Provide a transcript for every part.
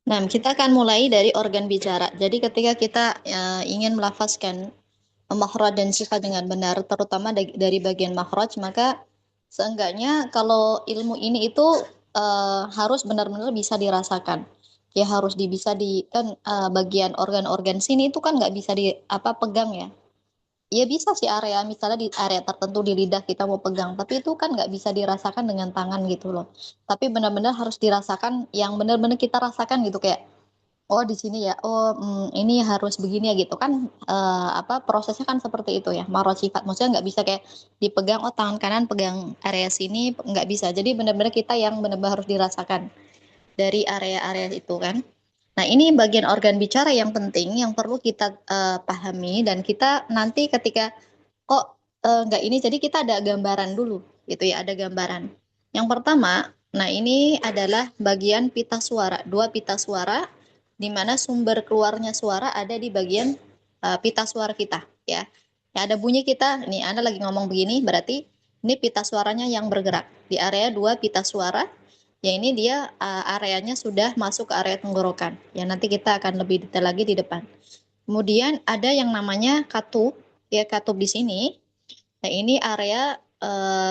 Nah, kita akan mulai dari organ bicara. Jadi ketika kita ingin melafazkan makhraj dan sifat dengan benar, terutama dari bagian makhraj, maka seenggaknya kalau ilmu ini itu harus benar-benar bisa dirasakan. Ya harus bisa di kan bagian organ-organ sini itu kan nggak bisa di apa pegang ya. Ya bisa sih area misalnya di area tertentu di lidah kita mau pegang, tapi itu kan nggak bisa dirasakan dengan tangan gitu loh. Tapi benar-benar harus dirasakan yang benar-benar kita rasakan gitu kayak oh di sini ya, oh ini harus begini ya gitu kan apa prosesnya kan seperti itu ya. Marot sifat maksudnya nggak bisa kayak dipegang oh tangan kanan pegang area sini nggak bisa. Jadi benar-benar kita yang benar-benar harus dirasakan dari area-area itu kan. Nah, ini bagian organ bicara yang penting yang perlu kita pahami dan kita nanti ketika kok nggak ini, jadi kita ada gambaran dulu gitu ya, ada gambaran. Yang pertama, nah ini adalah bagian pita suara, dua pita suara di mana sumber keluarnya suara ada di bagian pita suara kita ya. Ya ada bunyi kita, nih Anda lagi ngomong begini, berarti ini pita suaranya yang bergerak di area dua pita suara. Ya ini dia areanya sudah masuk ke area tenggorokan. Ya nanti kita akan lebih detail lagi di depan. Kemudian ada yang namanya katup, ya katup di sini. Nah ini area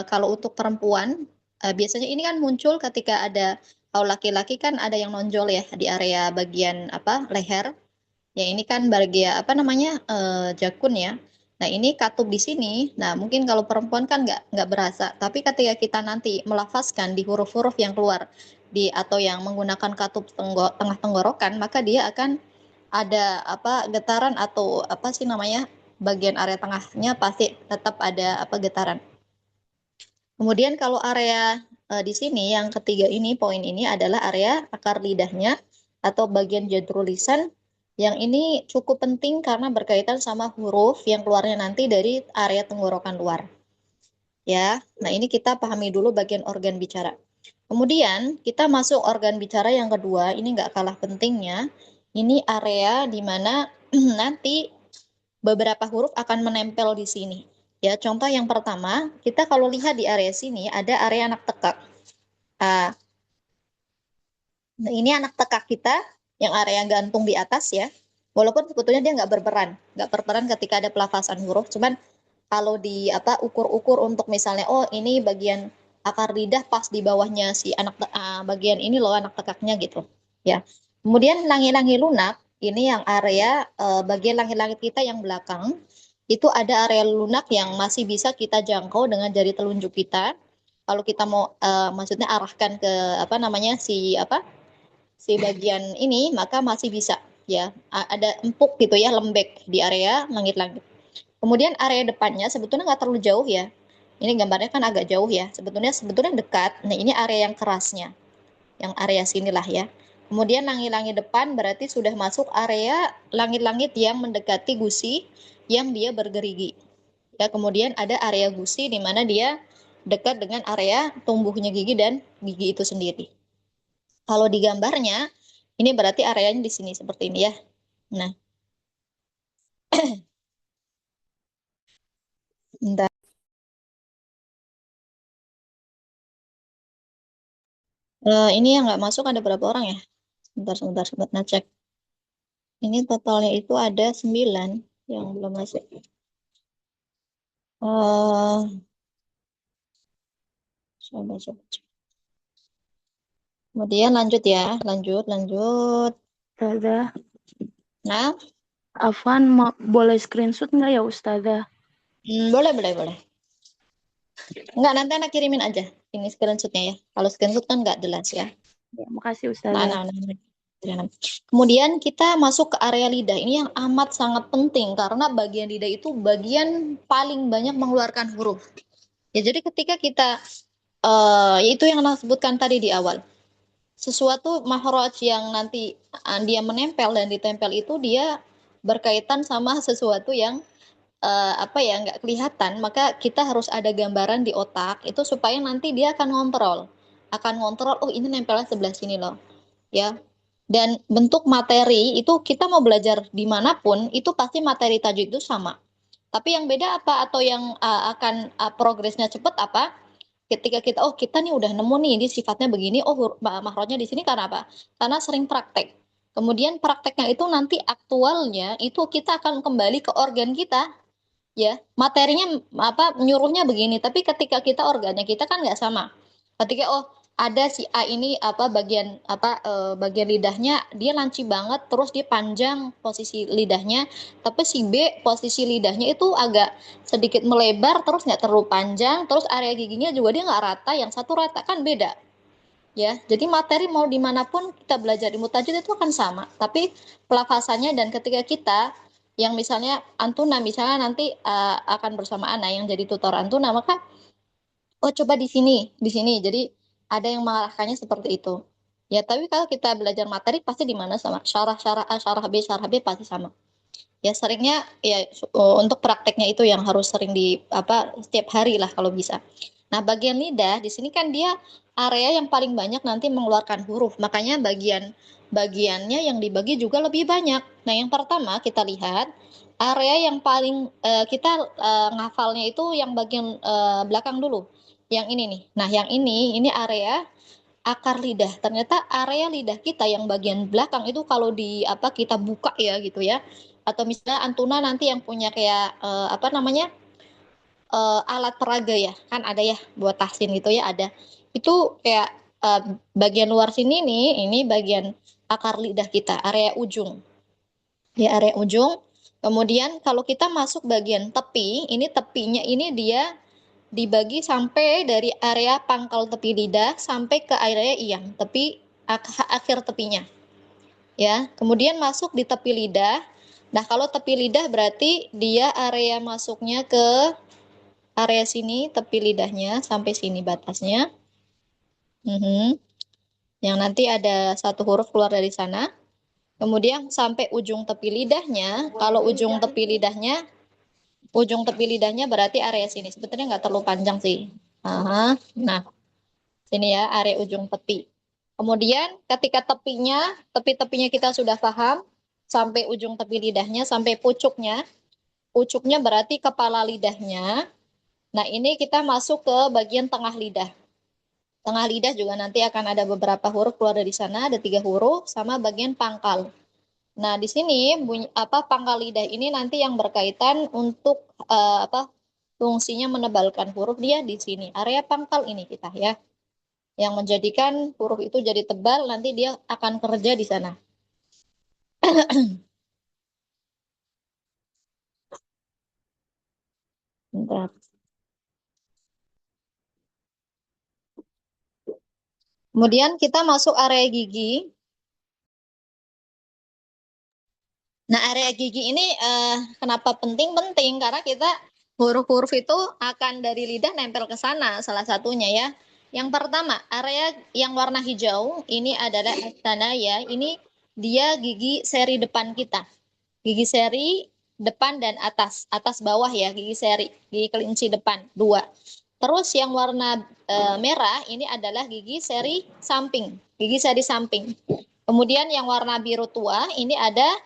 kalau untuk perempuan biasanya ini kan muncul ketika ada kalau laki-laki kan ada yang nonjol ya di area bagian apa leher. Ya ini kan bagian apa namanya jakun ya. Nah ini katup di sini. Nah mungkin kalau perempuan kan nggak berasa. Tapi ketika kita nanti melafazkan di huruf-huruf yang keluar di atau yang menggunakan katup tengah tenggorokan, maka dia akan ada apa getaran atau apa sih namanya bagian area tengahnya pasti tetap ada apa getaran. Kemudian kalau area di sini yang ketiga ini poin ini adalah area akar lidahnya atau bagian jadul lisan yang ini cukup penting karena berkaitan sama huruf yang keluarnya nanti dari area tenggorokan luar. Ya, nah ini kita pahami dulu bagian organ bicara. Kemudian kita masuk organ bicara yang kedua, ini nggak kalah pentingnya. Ini area di mana nanti beberapa huruf akan menempel di sini. Ya, contoh yang pertama, kita kalau lihat di area sini ada area anak tekak. Ah, nah ini anak tekak kita yang area gantung di atas ya. Walaupun sebetulnya dia nggak berperan ketika ada pelafasan huruf. Cuman kalau di apa ukur-ukur untuk misalnya, oh ini bagian akar lidah pas di bawahnya si bagian ini loh anak tekaknya gitu. Ya. Kemudian langi-langi lunak ini yang area bagian langit-langit kita yang belakang itu ada area lunak yang masih bisa kita jangkau dengan jari telunjuk kita. Kalau kita mau maksudnya arahkan ke apa namanya si bagian ini maka masih bisa ya ada empuk gitu ya lembek di area langit-langit. Kemudian area depannya sebetulnya nggak terlalu jauh ya. Ini gambarnya kan agak jauh ya. Sebetulnya dekat. Nah ini area yang kerasnya, yang area sinilah ya. Kemudian langit-langit depan berarti sudah masuk area langit-langit yang mendekati gusi yang dia bergerigi. Ya, kemudian ada area gusi di mana dia dekat dengan area tumbuhnya gigi dan gigi itu sendiri. Kalau di gambarnya, ini berarti areanya di sini seperti ini ya. Nah, bentar. Ini yang nggak masuk ada berapa orang ya? Sebentar, nah cek. Ini totalnya itu ada 9 yang belum masuk. Eh, coba. Kemudian lanjut ya, lanjut. Ustazah, Nah, Afwan boleh screenshot nggak ya Ustazah? boleh. Enggak, nanti anak kirimin aja. Ini screenshotnya ya. Kalau screenshot kan nggak jelas ya. Ya, makasih Nah, Ustazah. nah, nah, nah. Kemudian kita masuk ke area lidah. Ini yang amat sangat penting karena bagian lidah itu bagian paling banyak mengeluarkan huruf. Ya, jadi ketika kita itu yang saya sebutkan tadi di awal. Sesuatu mahraj yang nanti dia menempel dan ditempel itu dia berkaitan sama sesuatu yang apa ya nggak kelihatan, maka kita harus ada gambaran di otak itu supaya nanti dia akan ngontrol oh ini nempelnya sebelah sini loh ya. Dan bentuk materi itu kita mau belajar dimanapun itu pasti materi tajwid itu sama, tapi yang beda apa atau yang akan progresnya cepat apa ketika kita nih udah nemu nih ini sifatnya begini, oh makrotnya di sini karena apa, karena sering praktek. Kemudian prakteknya itu nanti aktualnya itu kita akan kembali ke organ kita, ya. Materinya apa nyuruhnya begini, tapi ketika kita organnya kita kan nggak sama. Ketika ada si A ini apa bagian lidahnya dia lanci banget, terus dia panjang posisi lidahnya, tapi si B posisi lidahnya itu agak sedikit melebar, terus nggak terlalu panjang, terus area giginya juga dia nggak rata, yang satu rata kan beda. Ya, jadi materi mau dimanapun kita belajar ilmu tajwid itu akan sama, tapi pelafasannya dan ketika kita yang misalnya Antuna misalnya nanti akan bersama Ana yang jadi tutor Antuna, maka coba di sini. Jadi ada yang mengarahkannya seperti itu. Ya, tapi kalau kita belajar materi pasti di mana sama. Syarah-syarah A, syarah B pasti sama. Ya seringnya ya untuk prakteknya itu yang harus sering di apa setiap hari lah kalau bisa. Nah, bagian lidah di sini kan dia area yang paling banyak nanti mengeluarkan huruf. Makanya bagiannya yang dibagi juga lebih banyak. Nah, yang pertama kita lihat area yang paling kita ngafalnya itu yang bagian belakang dulu. Yang ini nih. Nah, yang ini area akar lidah. Ternyata area lidah kita yang bagian belakang itu kalau di apa kita buka ya gitu ya. Atau misalnya Antuna nanti yang punya kayak apa namanya? Alat peraga ya. Kan ada ya buat tahsin gitu ya ada. Itu kayak bagian luar sini nih, ini bagian akar lidah kita, area ujung. Ya, area ujung. Kemudian kalau kita masuk bagian tepi, ini tepinya ini dia dibagi sampai dari area pangkal tepi lidah sampai ke area iyang, tepi akhir tepinya. Ya, kemudian masuk di tepi lidah. Nah, kalau tepi lidah berarti dia area masuknya ke area sini, tepi lidahnya sampai sini batasnya. Yang nanti ada satu huruf keluar dari sana. Kemudian sampai ujung tepi lidahnya, kalau ujung tepi lidahnya berarti area sini. Sebetulnya nggak terlalu panjang sih. Aha. Nah, sini ya, area ujung tepi. Kemudian ketika tepi-tepinya kita sudah paham, sampai ujung tepi lidahnya, sampai pucuknya. Pucuknya berarti kepala lidahnya. Nah, ini kita masuk ke bagian tengah lidah. Tengah lidah juga nanti akan ada beberapa huruf keluar dari sana, ada 3 huruf, sama bagian pangkal. Nah, di sini bunyi apa pangkal lidah ini nanti yang berkaitan untuk apa fungsinya menebalkan huruf dia di sini. Area pangkal ini kita ya. Yang menjadikan huruf itu jadi tebal, nanti dia akan kerja di sana. Bentar. Kemudian kita masuk area gigi. Nah, area gigi ini kenapa penting-penting? Karena kita huruf-huruf itu akan dari lidah nempel ke sana, salah satunya ya. Yang pertama, area yang warna hijau ini adalah astana ya. Ini dia gigi seri depan kita. Gigi seri depan dan atas, atas bawah ya, gigi seri, gigi kelinci depan, dua. Terus yang warna merah ini adalah gigi seri samping, gigi seri samping. Kemudian yang warna biru tua ini ada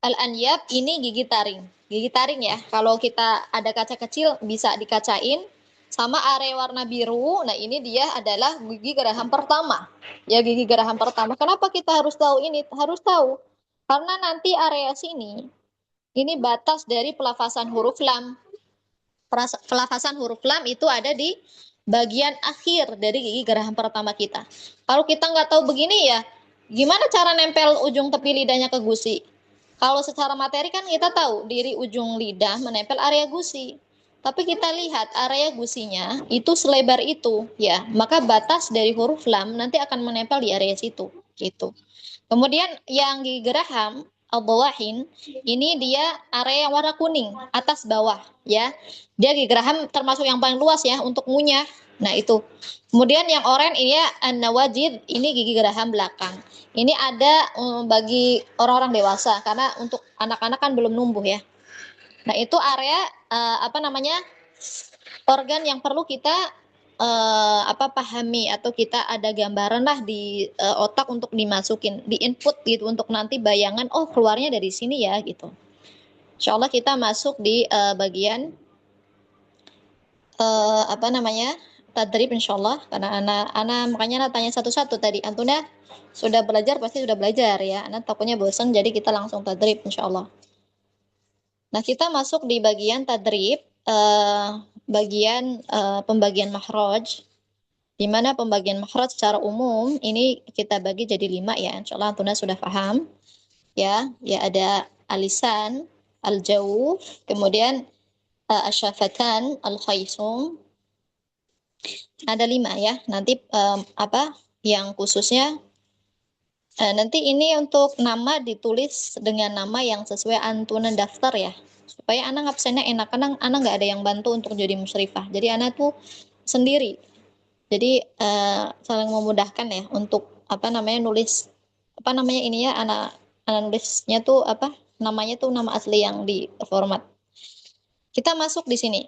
al-anyab, ini gigi taring. Gigi taring ya, kalau kita ada kaca kecil bisa dikacain. Sama area warna biru, nah ini dia adalah gigi geraham pertama. Ya, gigi geraham pertama. Kenapa kita harus tahu ini? Harus tahu. Karena nanti area sini, ini batas dari pelafasan huruf lam. Pelafasan huruf lam itu ada di bagian akhir dari gigi geraham pertama kita. Kalau kita nggak tahu begini ya, gimana cara nempel ujung tepi lidahnya ke gusi? Kalau secara materi kan kita tahu diri ujung lidah menempel area gusi. Tapi kita lihat area gusinya itu selebar itu, ya. Maka batas dari huruf lam nanti akan menempel di area situ, gitu. Kemudian yang gigi geraham al-bawahin ini dia area yang warna kuning, atas bawah, ya. Dia gigi geraham termasuk yang paling luas ya untuk ngunyah. Nah, itu. Kemudian yang oranye ini ya an-nawajid, ini gigi geraham belakang. Ini ada bagi orang-orang dewasa karena untuk anak-anak kan belum numbuh ya. Nah, itu area apa namanya? Organ yang perlu kita apa pahami atau kita ada gambaran lah di otak untuk dimasukin, di input gitu untuk nanti bayangan oh keluarnya dari sini ya gitu. Insya Allah kita masuk di bagian apa namanya tadrib insyaallah, karena anak makanya anak tanya satu-satu tadi. Antuna sudah belajar pasti sudah belajar ya. Anak takutnya bosan jadi kita langsung tadrib insyaallah. Nah, kita masuk di bagian tadrib, bagian pembagian makhraj, di mana pembagian makhraj secara umum ini kita bagi jadi 5 ya. Insyaallah Antuna sudah paham. Ya, ada alisan, al-jawf, kemudian asyafatan, al-khaysum. Ada 5 ya. Nanti yang khususnya nanti ini untuk nama ditulis dengan nama yang sesuai Antuna daftar ya. Supaya anak absennya enak, karena anak nggak ada yang bantu untuk jadi musyrifah. Jadi anak tuh sendiri. Jadi saling memudahkan ya untuk nulis ini ya, anak nulisnya tuh namanya tuh nama asli yang di format. Kita masuk di sini.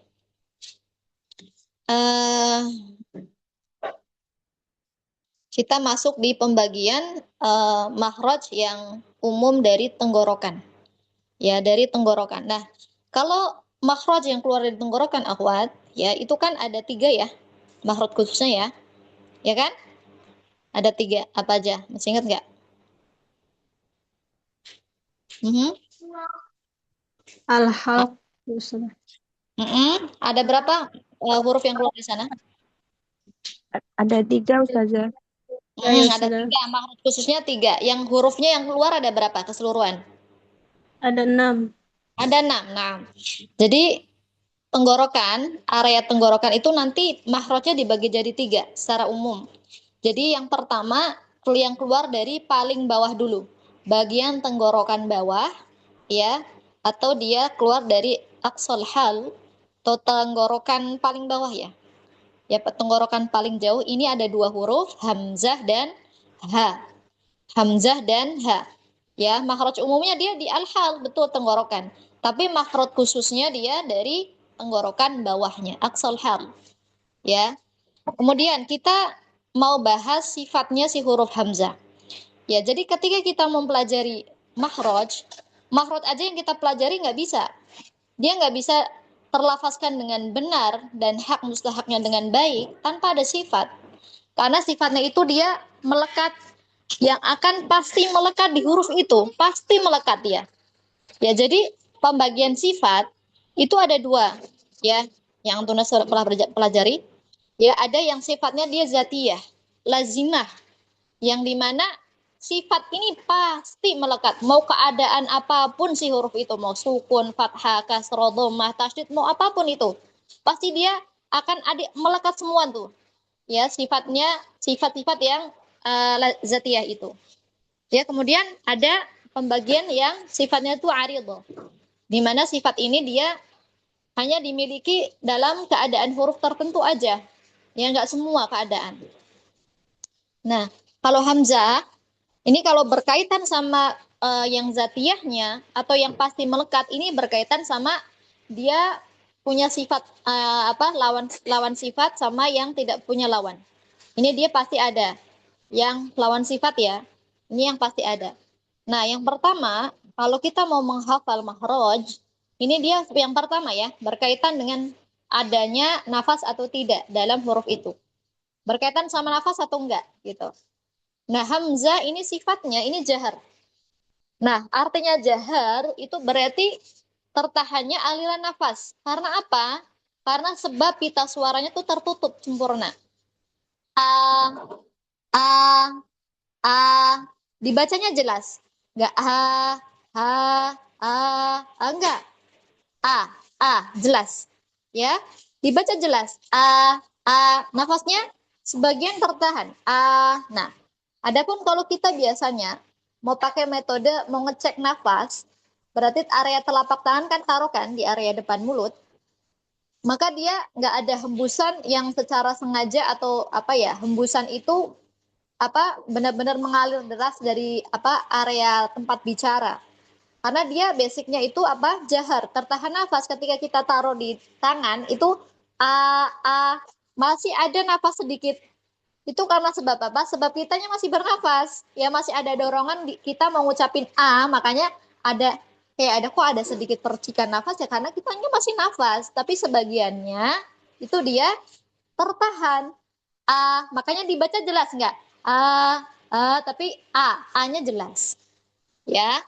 Kita masuk di pembagian makhraj yang umum dari tenggorokan. Ya, dari tenggorokan. Nah, kalau makhraj yang keluar dari tenggorokan, akhwat, ya itu kan ada 3 ya. Makhraj khususnya ya. Ya kan? Ada 3. Apa aja? Masih ingat nggak? Al-halq. Ada berapa huruf yang keluar di sana? Ada 3 Ustazah. Ya, Ada Ustazah. 3. Makhraj khususnya 3. Yang hurufnya yang keluar ada berapa keseluruhan? Ada 6. Ada 6. Nah, jadi tenggorokan, area tenggorokan itu nanti makhrajnya dibagi jadi 3 secara umum. Jadi yang pertama yang keluar dari paling bawah dulu, bagian tenggorokan bawah, ya, atau dia keluar dari aqsal hal, atau tenggorokan paling bawah ya. Ya, tenggorokan paling jauh ini ada 2 huruf, hamzah dan ha. Hamzah dan ha. Ya, makhraj umumnya dia di al-hal, betul tenggorokan. Tapi makhraj khususnya dia dari tenggorokan bawahnya, aqsal hal. Ya. Kemudian kita mau bahas sifatnya si huruf hamzah. Ya, jadi ketika kita mempelajari makhraj, makhraj aja yang kita pelajari nggak bisa. Dia nggak bisa terlafazkan dengan benar dan hak mustahaknya dengan baik tanpa ada sifat. Karena sifatnya itu dia melekat, yang akan pasti melekat di huruf itu, pasti melekat dia. Ya, jadi pembagian sifat itu ada 2 ya, yang Tuna pernah pelajari. Ya, ada yang sifatnya dia zatiyah, lazimah, yang dimana sifat ini pasti melekat, mau keadaan apapun si huruf itu, mau sukun, fathah, kasroh, dhammah, tasydid, mau apapun itu, pasti dia akan ada melekat semua tuh. Ya, sifatnya sifat-sifat yang zatiyah itu. Ya, kemudian ada pembagian yang sifatnya itu aridho, di mana sifat ini dia hanya dimiliki dalam keadaan huruf tertentu aja, ya nggak semua keadaan. Nah, kalau hamzah ini kalau berkaitan sama yang zatiyahnya atau yang pasti melekat, ini berkaitan sama dia punya sifat lawan sifat sama yang tidak punya lawan. Ini dia pasti ada. Yang lawan sifat ya, ini yang pasti ada. Nah, yang pertama, kalau kita mau menghafal makhraj, ini dia yang pertama ya, berkaitan dengan adanya nafas atau tidak dalam huruf itu. Berkaitan sama nafas atau enggak, gitu. Nah, hamzah ini sifatnya, ini jahar. Nah, artinya jahar itu berarti tertahannya aliran nafas. Karena apa? Karena sebab pita suaranya itu tertutup sempurna. A, A, A, dibacanya jelas. Enggak enggak. Jelas. Ya, dibaca jelas. Nafasnya sebagian tertahan. Nah, adapun kalau kita biasanya mau pakai metode mau ngecek nafas, berarti area telapak tangan kan taruh kan di area depan mulut, maka dia nggak ada hembusan yang secara sengaja atau hembusan itu benar-benar mengalir deras dari area tempat bicara. Karena dia basicnya itu jahar, tertahan nafas ketika kita taruh di tangan itu masih ada nafas sedikit. Itu karena sebab apa? Sebab kitanya masih bernafas. Ya masih ada dorongan kita mau ngucapin makanya ada kok ada sedikit percikan nafas ya karena kitanya masih nafas. Tapi sebagiannya itu dia tertahan. Makanya dibaca jelas nggak? Tapi A-nya jelas. Ya.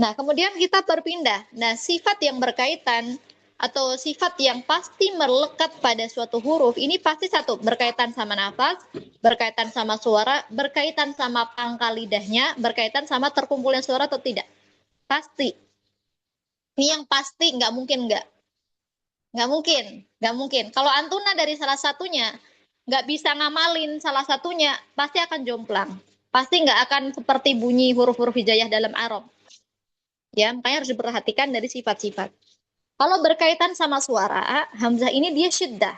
Nah, kemudian kita berpindah. Nah, sifat yang berkaitan atau sifat yang pasti melekat pada suatu huruf ini pasti satu, berkaitan sama nafas, berkaitan sama suara, berkaitan sama pangkal lidahnya, berkaitan sama terkumpulnya suara atau tidak. Pasti. Ini yang pasti nggak mungkin nggak. Nggak mungkin. Nggak mungkin. Kalau antuna dari salah satunya, nggak bisa ngamalin salah satunya, pasti akan jomplang. Pasti nggak akan seperti bunyi huruf-huruf hijaiyah dalam Arab. Ya, makanya harus diperhatikan dari sifat-sifat. Kalau berkaitan sama suara, hamzah ini dia syiddah.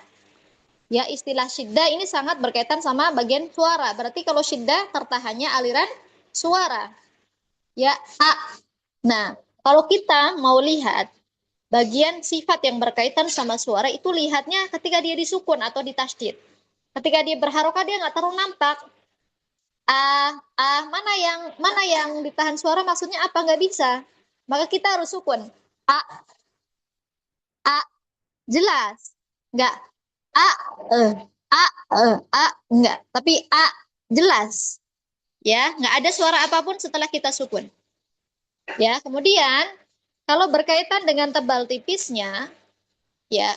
Ya, istilah syiddah ini sangat berkaitan sama bagian suara. Berarti kalau syiddah tertahannya aliran suara. Ya, a. Nah, kalau kita mau lihat bagian sifat yang berkaitan sama suara itu lihatnya ketika dia disukun atau ditasydid. Ketika dia berharokah dia nggak terlalu nampak. Mana yang ditahan suara maksudnya apa nggak bisa. Maka kita harus sukun. A, a, jelas. Nggak A, eh, enggak. Tapi A, jelas. Ya, nggak ada suara apapun setelah kita sukun. Ya, kemudian kalau berkaitan dengan tebal tipisnya, ya,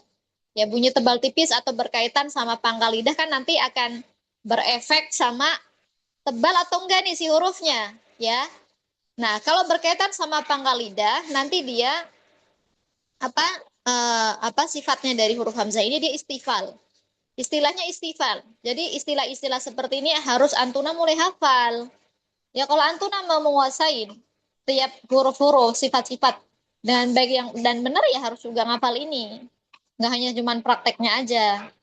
ya bunyi tebal tipis atau berkaitan sama pangkal lidah kan nanti akan berefek sama tebal atau enggak nih si hurufnya, ya. Nah, kalau berkaitan sama pangkal lidah, nanti dia apa apa sifatnya dari huruf hamzah ini dia istifal. Istilahnya istifal. Jadi istilah-istilah seperti ini harus Antuna mulai hafal. Ya kalau Antuna mau menguasai tiap huruf-huruf, sifat-sifat dengan baik yang dan benar ya harus juga ngapal ini. Nggak hanya cuman prakteknya aja.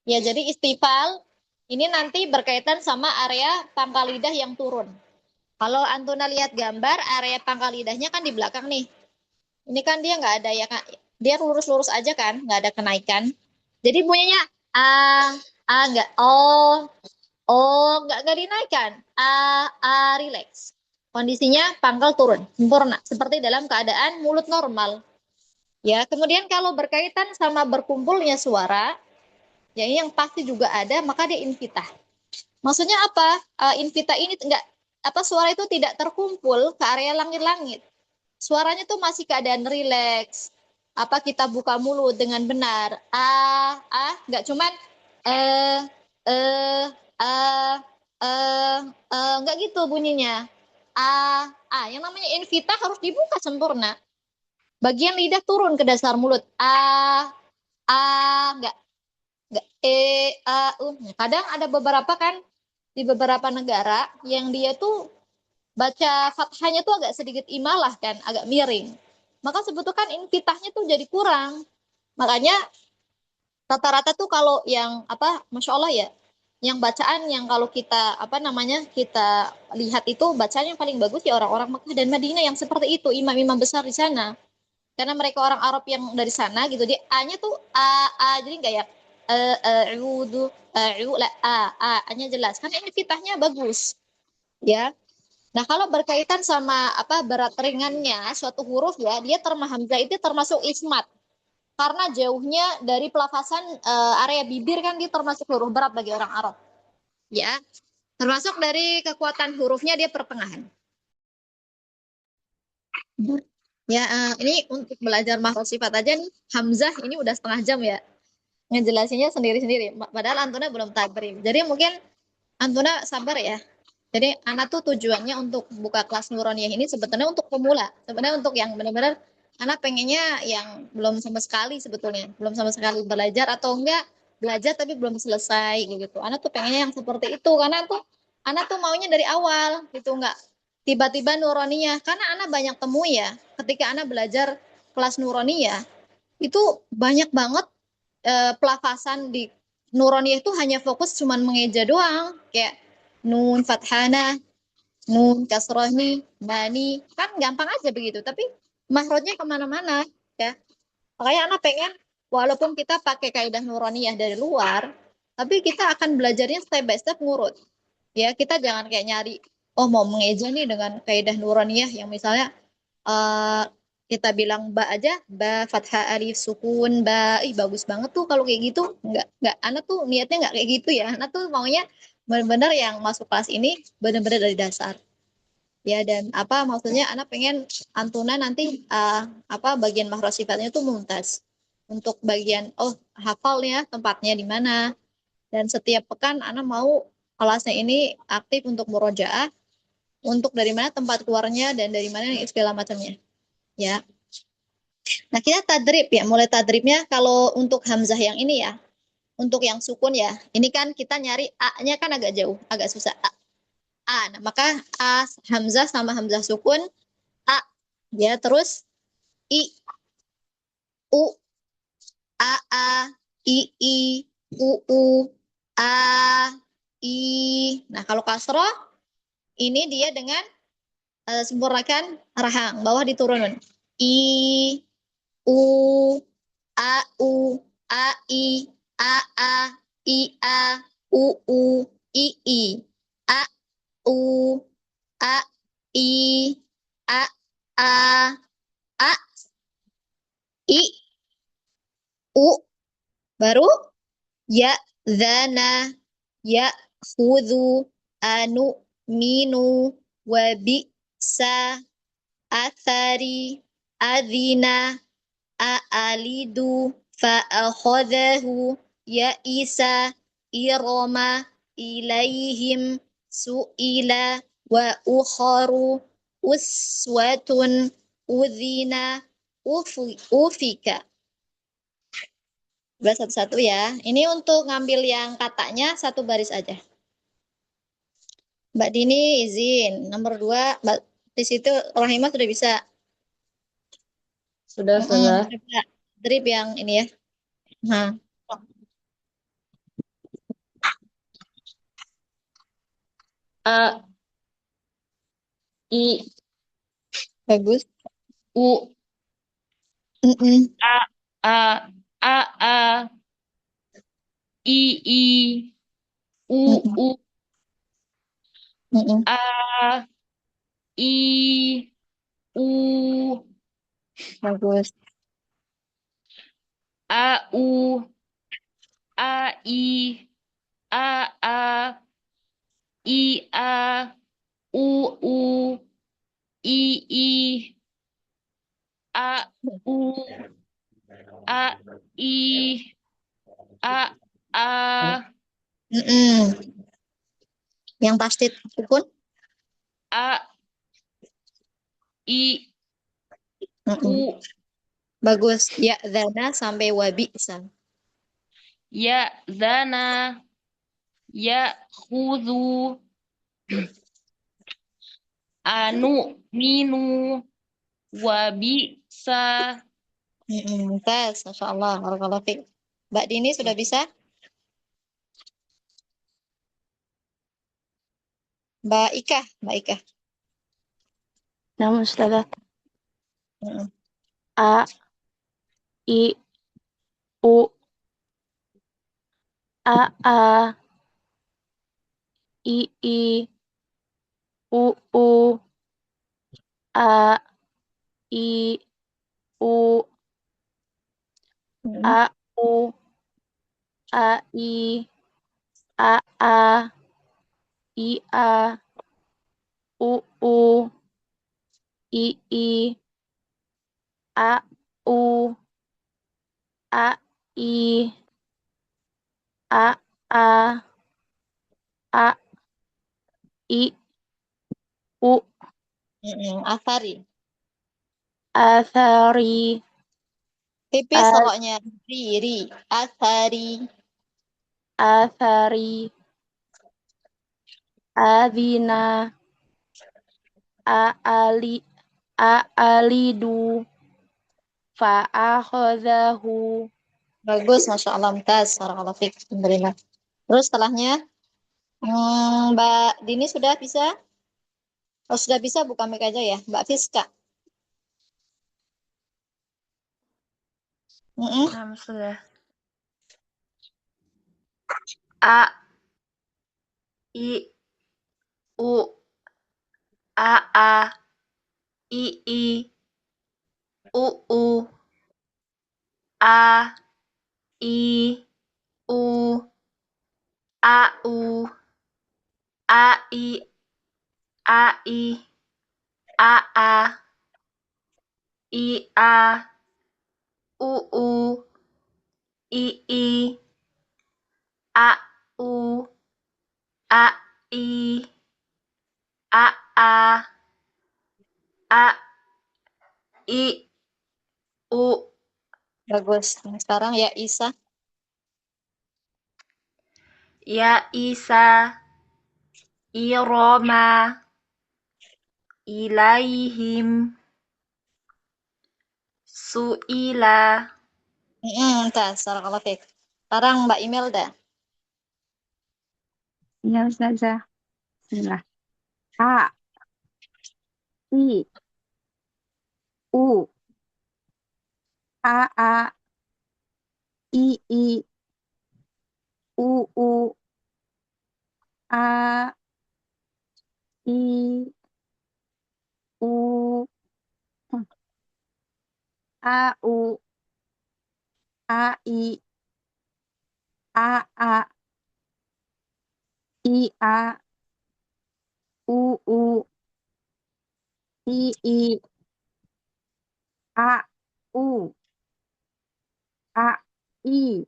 Ya jadi istifal ini nanti berkaitan sama area pangkal lidah yang turun. Kalau Antuna lihat gambar, area pangkal lidahnya kan di belakang nih. Ini kan dia nggak ada ya, dia lurus-lurus aja kan, nggak ada kenaikan. Jadi bunyinya a a nggak nggak dinaikkan relax. Kondisinya pangkal turun sempurna seperti dalam keadaan mulut normal. Ya kemudian kalau berkaitan sama berkumpulnya suara, ya ini yang pasti juga ada maka dia infitah. Maksudnya apa? Infitah ini enggak apa suara itu tidak terkumpul ke area langit-langit. Suaranya tuh masih keadaan rileks. Apa kita buka mulut dengan benar? Nggak cuman eh eh eh nggak gitu bunyinya. Yang namanya invita harus dibuka sempurna. Bagian lidah turun ke dasar mulut. Nggak nggak Kadang ada beberapa kan di beberapa negara yang dia tuh baca fathahnya tuh agak sedikit imalah kan, agak miring. Maka sebetulnya kan infitahnya tuh jadi kurang. Makanya rata-rata tuh kalau yang apa, masya Allah ya, yang bacaan yang kalau kita apa namanya kita lihat itu bacaan yang paling bagus ya orang-orang Mekah dan Madinah yang seperti itu imam-imam besar di sana. Karena mereka orang Arab yang dari sana gitu, dia A-nya tuh jadi nggak ya a'udzu A-nya jelas. Karena ini fitahnya bagus, ya. Nah, kalau berkaitan sama apa berat ringannya suatu huruf ya, dia hamzah itu termasuk ismat. Karena jauhnya dari pelafasan area bibir kan dia termasuk huruf berat bagi orang Arab. Ya. Termasuk dari kekuatan hurufnya dia pertengahan. Ya, ini untuk belajar makhraj sifat aja nih, hamzah ini udah setengah jam ya. Ngejelasinnya sendiri-sendiri. Padahal Antuna belum tabrim. Jadi mungkin Antuna sabar ya. Jadi anak tuh tujuannya untuk buka kelas Nuroniyah ini sebetulnya untuk pemula. Sebenarnya untuk yang benar-benar anak pengennya yang belum sama sekali sebetulnya. Belum sama sekali belajar atau enggak belajar tapi belum selesai gitu. Anak tuh pengennya yang seperti itu karena tuh anak tuh maunya dari awal gitu enggak tiba-tiba Nuroniyah. Karena anak banyak temu ya ketika anak belajar kelas Nuroniyah itu banyak banget pelafasan di Nuroniyah itu hanya fokus cuman mengeja doang kayak nun fathana, nun kasrohni, mani, kan gampang aja begitu. Tapi mahrojnya kemana-mana, ya. Makanya anak pengen, walaupun kita pakai kaidah nuroniyah dari luar, tapi kita akan belajarnya step by step ngurut. Ya, kita jangan kayak nyari, oh mau mengeja nih dengan kaidah nuroniyah yang misalnya uh, kita bilang ba aja, ba fathah alif sukun ba. Ih bagus banget tuh kalau kayak gitu. Nggak, anak tuh niatnya nggak kayak gitu ya. Anak tuh maunya benar-benar yang masuk kelas ini benar-benar dari dasar. Ya dan apa maksudnya anak pengen Antuna nanti apa bagian makhraj sifatnya tuh mumtaz. Untuk bagian oh hafalnya tempatnya di mana. Dan setiap pekan anak mau kelasnya ini aktif untuk murojaah, untuk dari mana tempat keluarnya dan dari mana segala macamnya. Ya. Nah, kita tadrib ya, mulai tadribnya kalau untuk hamzah yang ini ya, untuk yang sukun ya. Ini kan kita nyari A-nya kan agak jauh, agak susah. A. Nah, maka A hamzah sama hamzah sukun A. Ya, terus I, U, A, A, I, U, A, I. Nah, kalau kasroh ini dia dengan sempurnakan rahang, bawah diturunin. I, U, A, U, A, I, A, A, I, A, U, I, A, U, A, I, A, A, A, I, U, baru ya, zana, ya, khudu, anu, minu, wabi, sa, athari, adina, a'alidu, fa'akhadahu, ya'isa, irama, ilaihim, su'ila, wa ukharu, uswatun, udhina, ufika. Baris satu-satu ya. Ini untuk ngambil yang katanya satu baris aja. Mbak Dini izin. Nomor dua, Mbak di situ Rahimah sudah bisa. Sudah, sudah. Coba drip yang ini ya. Nah, A, I, bagus. U, Mm-mm. A, A, A, I, Mm-mm. U, Mm-mm. A, I, U, Bagus. A, I, A, U, I, A, U, I, A, Mm-mm. Yang tasdid sukun. A, I, Mm-mm. U, Bagus. Ya, zana sampai wabi. Ya, Zana, Ya, Khudu, Anu, Minu, Wabisa. Tes, Masya Allah. Barakallahu fiik. Mbak Dini sudah bisa? Mbak Ika. Mbak Ika. Namun Ustazah. Mm-mm. A, I, U, A, I, U, A, I, U, Mm-mm. A, U, A, I, A, U, I, A, U, A, I, A, A, I, U, Afari. Athari, Tipis A, roknya. Ri. Afari. Athari, Adina, Aali, Aalidu, Fa'akhadahu, Bagus, Masya Allah. Mumtaz. Barakallahu fiik. Alhamdulillah. Terus setelahnya, Mbak Dini sudah bisa? Oh, sudah bisa buka mic aja ya. Mbak Fiska. Mm-mm. Nah, sudah. A, I, U, A, I, U, A, I, U, AU, AI, AI, AA, IA, UU, II, AU, AI, AA, AI, U. Bagus. Sekarang ya Isa. Ya Isa, Iroma, ilaihim, su'ila. Barakallahu fiik. Sekarang Mbak Imelda. Iya, Ustazah. Bismillah. A, I, U, A, A, I, U, A, I, U, A, U, A, I, A, I, A, U, I, A, U, A, I,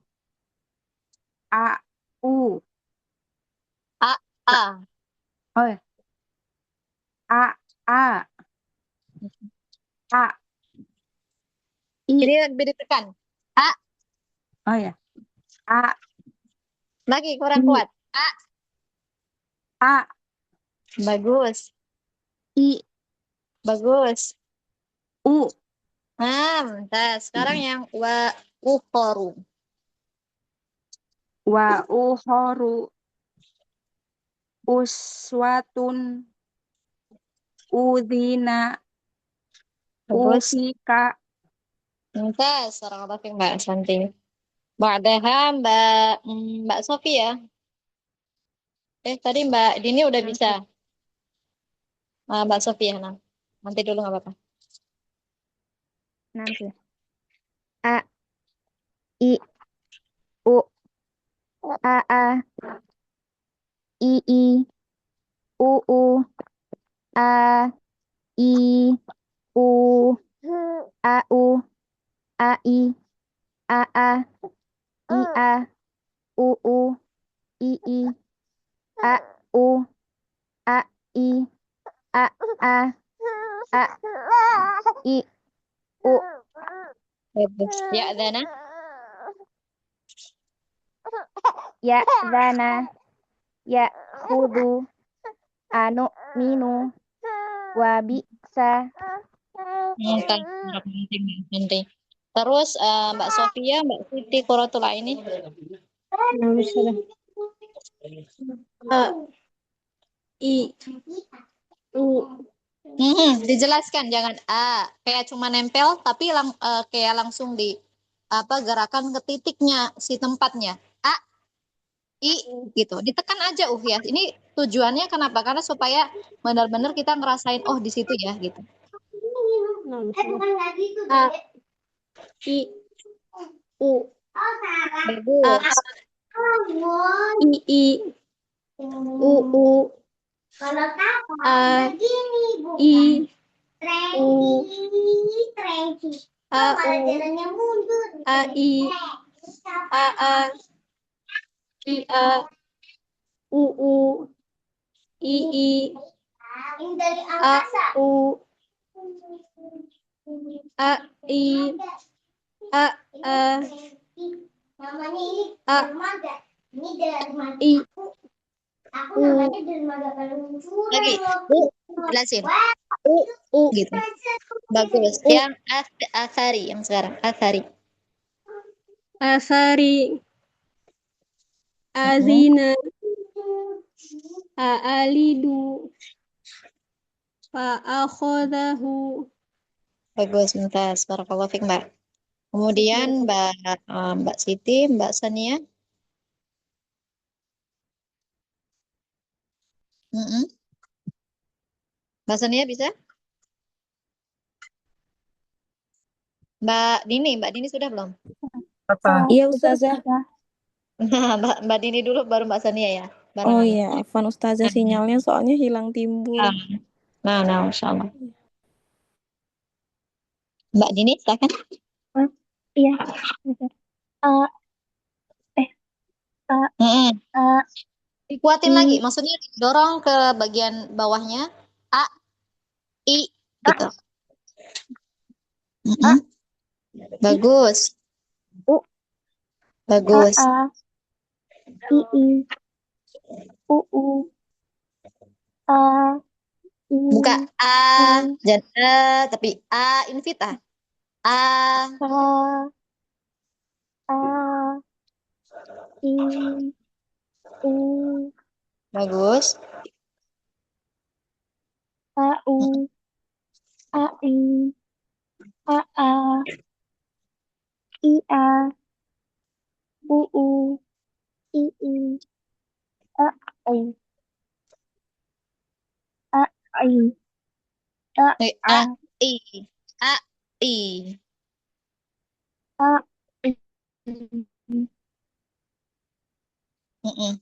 A, U. A, A. Oh ya. A, A, A, I. Ini lebih ditekan. A. Oh ya. A, Lagi kurang I, kuat. A. A, Bagus. I, Bagus. U. Sekarang yang wa ukhoru. Wa uhoru uswatun udhina Bagus. ufika. Barakallahu fiik Mbak Santi. Ba'daha Mbak Sofi ya. Tadi Mbak Dini udah bisa. Mbak Sofi ya, nah. Nanti dulu nggak apa-apa. Nanti. A, I, U, A, I, U, A, I, U, A, U, A, I, A, U, I, A, U, A, I, A, I, U. Bagus. Ya, Dana. Ya, Dana. Ya, Hudu. Anu, Minu. Wabisa. Nanti. Terus Mbak Sofia, Mbak Siti Quratul ini. A, I, U. Dijelaskan jangan kayak cuma nempel tapi kayak langsung di apa gerakan ke titiknya si tempatnya A I gitu ditekan aja ya ini tujuannya kenapa karena supaya benar-benar kita ngerasain oh di situ ya gitu. A, I, U. A, Bagus. I, U, A, I, U, A, I, A, I, A, U, I, A, U, A, I, A, I, Lagi jelasin U, gitu. Bagus. U, Yang Asari yang sekarang Asari. Asari, Mm-mm. Azina, Aalidu, Fa'akhodahu. Bagus, Mumtaz. Barakallahu fiik, Mbak. Kemudian Mbak Siti, Mbak Sania. Mm-mm. Mbak Sania bisa? Mbak Dini sudah belum? Apa? Iya, Sudah, Ustazah. Ustazah. Nah, Mbak Dini dulu baru Mbak Sania ya, Oh barengan. iya, Afwan Ustazah sinyalnya soalnya hilang timbul. Nah, Masya Allah. Mbak Dini, silakan. Iya, Ustazah. A, A, Mm-mm. A, Dikuatin I, lagi, maksudnya dorong ke bagian bawahnya. A, I, gitu. Mm-mm. Bagus, U, bagus. A, I, U, A, I, Buka A, U, jangan tapi A, invita. A, A, A, I, U, bagus. A, U, A, I, A, A, I, A, U, U, I, I, A, I, A, I, A, A, A, I, A, I. A, I, Mm-mm.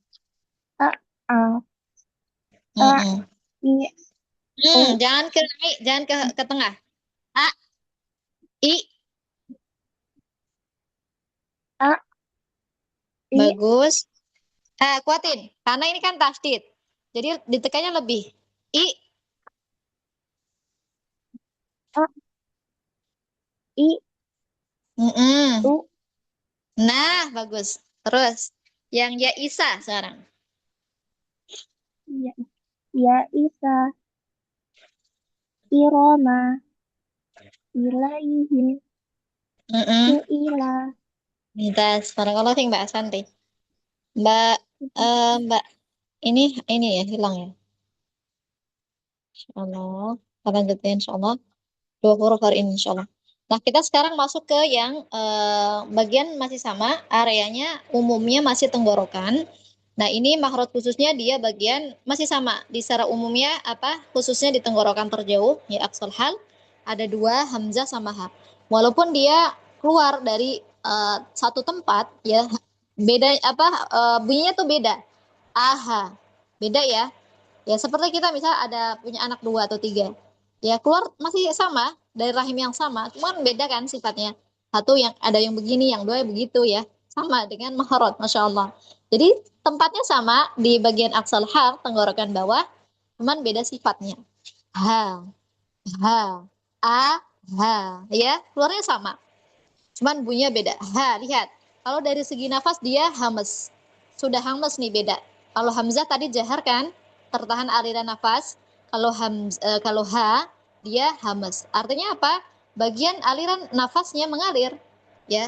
A, A, A, Mm-mm. I, U, Jangan ke naik, jangan ke tengah. A, I, A, I, bagus. Kuatin, karena ini kan tasdid. Jadi ditekannya lebih. I, A, I, mm-mm. U, Nah, bagus. Terus, yang ya Isa sekarang. Ya, Ya Isa, Iroma, Ilaihim, Mm-mm. Su'ila, Minta barakallahu fiik Mbak Santi. Mbak, Mbak, ini ya hilang ya. Insyaallah. Kita lanjutin insyaallah. Dua huruf hari ini insyaallah. Nah, kita sekarang masuk ke yang bagian masih sama, areanya umumnya masih tenggorokan. Nah, ini mahrot khususnya dia bagian masih sama. Di secara umumnya apa? Khususnya di tenggorokan terjauh, ya aksal hal, ada dua hamzah sama ha. Walaupun dia keluar dari satu tempat, ya beda apa bunyinya tuh beda. Aha, beda ya. Ya, seperti kita misal ada punya anak dua atau tiga. Ya, keluar masih sama, dari rahim yang sama. Cuman beda kan sifatnya. Satu yang ada yang begini, yang dua yang begitu ya. Sama dengan maharot, Masya Allah. Jadi, tempatnya sama di bagian aksal hal, tenggorokan bawah. Cuman beda sifatnya. Ha, ha, a, ha. Ya, keluarnya sama. Cuman bunyinya beda. Ha, lihat. Kalau dari segi nafas dia hames. Sudah hames nih beda. Kalau hamzah tadi jahar kan, tertahan aliran nafas. Kalau ha dia hames. Artinya apa? Bagian aliran nafasnya mengalir, ya.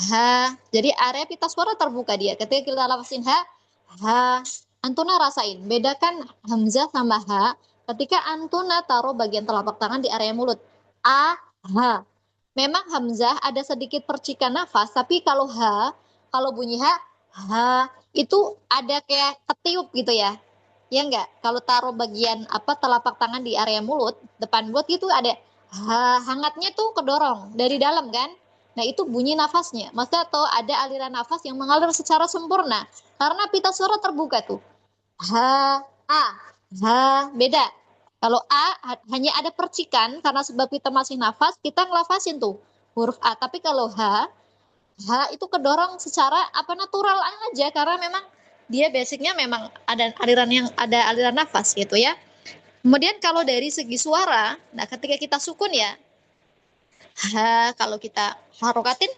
Ha. Jadi area pita suara terbuka dia. Ketika kita lafasin ha. Antuna rasain. Bedakan hamzah sama ha. Ketika antuna taruh bagian telapak tangan di area mulut. A, ha. Memang hamzah ada sedikit percikan nafas, tapi kalau bunyi itu ada kayak ketiup gitu ya. Ya enggak? Kalau taruh bagian apa telapak tangan di area mulut, depan mulut gitu ada hangatnya tuh kedorong dari dalam kan? Nah, itu bunyi nafasnya. Maksudnya atau ada aliran nafas yang mengalir secara sempurna karena pita suara terbuka tuh. Ha, a, beda. Kalau hanya ada percikan karena sebab kita masih nafas, kita ngelafasin tuh huruf A. Tapi kalau H itu kedorong secara apa natural aja karena memang dia basicnya memang ada aliran nafas gitu ya. Kemudian kalau dari segi suara, nah ketika kita sukun ya, kalau kita harokatin,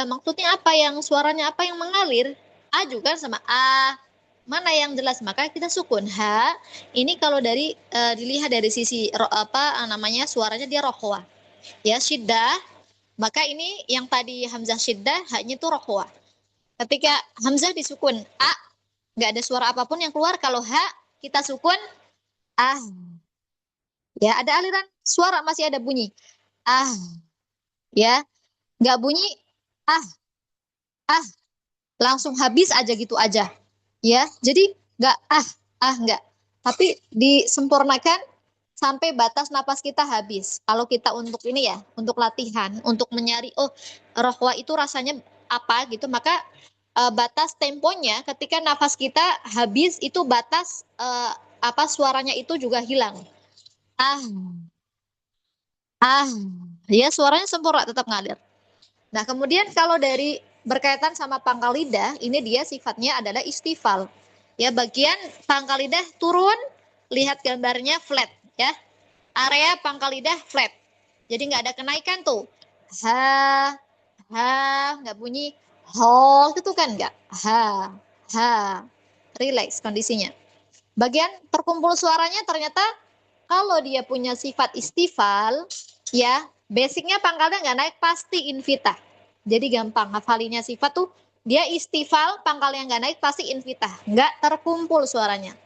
maksudnya apa yang suaranya apa yang mengalir? A juga sama A, mana yang jelas maka kita sukun ini kalau dari dilihat dari sisi apa namanya suaranya dia rohwa ya syiddah maka ini yang tadi hamzah syiddah hanya itu rohwa ketika hamzah disukun a nggak ada suara apapun yang keluar kalau kita sukun ah ya ada aliran suara masih ada bunyi ah ya nggak bunyi ah ah langsung habis aja gitu aja ya jadi nggak nggak tapi disempurnakan sampai batas napas kita habis. Kalau kita untuk ini ya, untuk latihan, untuk menyari rohwa itu rasanya apa gitu, maka batas temponya ketika nafas kita habis itu batas suaranya itu juga hilang. Ah, ah, ya suaranya sempurna tetap ngalir. Nah, kemudian kalau dari berkaitan sama pangkal lidah, ini dia sifatnya adalah istifal. Ya, bagian pangkal lidah turun, lihat gambarnya flat ya. Area pangkal lidah flat. Jadi nggak ada kenaikan tuh. Ha, ha, nggak bunyi ho gitu kan nggak. Ha, ha. Relax kondisinya. Bagian terkumpul suaranya ternyata kalau dia punya sifat istifal, ya basicnya pangkalnya nggak naik pasti invitah. Jadi gampang hafalinya sifat tuh dia istifal pangkalnya nggak naik pasti invitah, nggak terkumpul suaranya.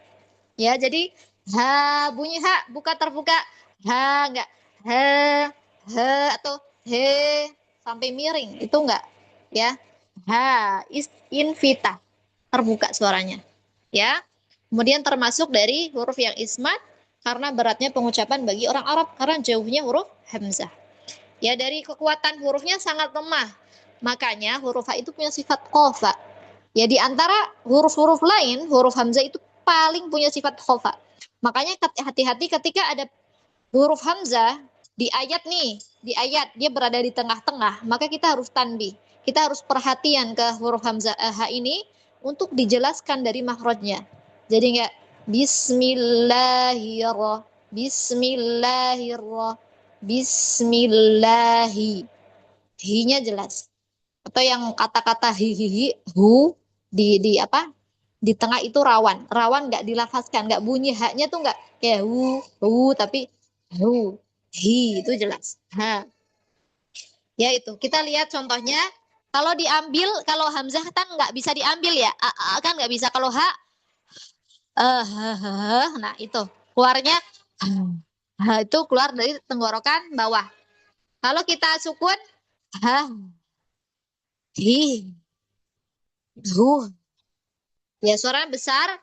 Ya jadi ha bunyi ha buka terbuka ha nggak he he atau he sampai miring itu nggak ya ha invitah terbuka suaranya ya. Kemudian termasuk dari huruf yang ismat karena beratnya pengucapan bagi orang Arab karena jauhnya huruf hamzah. Ya dari kekuatan hurufnya sangat lemah. Makanya huruf ha itu punya sifat khofa. Ya di antara huruf-huruf lain, huruf hamzah itu paling punya sifat khofa. Makanya hati-hati ketika ada huruf hamzah di ayat nih, di ayat dia berada di tengah-tengah, maka kita harus tanbih. Kita harus perhatian ke huruf hamzah ha ini untuk dijelaskan dari makhrajnya. Jadi enggak bismillahirrahmanirrahim, bismillahirrahmanirrahim, bismillahi. Hi-nya jelas. Atau yang kata-kata hihihi, hu di apa? Di tengah itu rawan nggak dilafazkan, nggak bunyi haknya tuh nggak kayak hu tapi hu hi itu jelas. Ha, ya itu kita lihat contohnya. Kalau diambil, kalau hamzah kan nggak bisa diambil ya, kan nggak bisa. Kalau ha, nah itu keluarnya itu keluar dari tenggorokan bawah. Kalau kita sukun ha, hi, hu, ya suara besar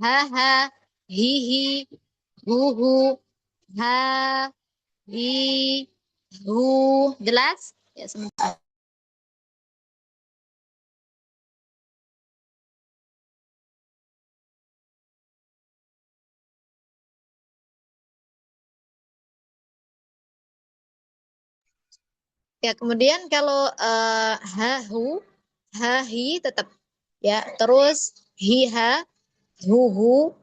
ha ha, hi hi, hu hu, ha hi, hu, jelas? Ya, sebentar. Ya, kemudian kalau ha hu, ha hi tetap ya. Terus hi ha, hu hu,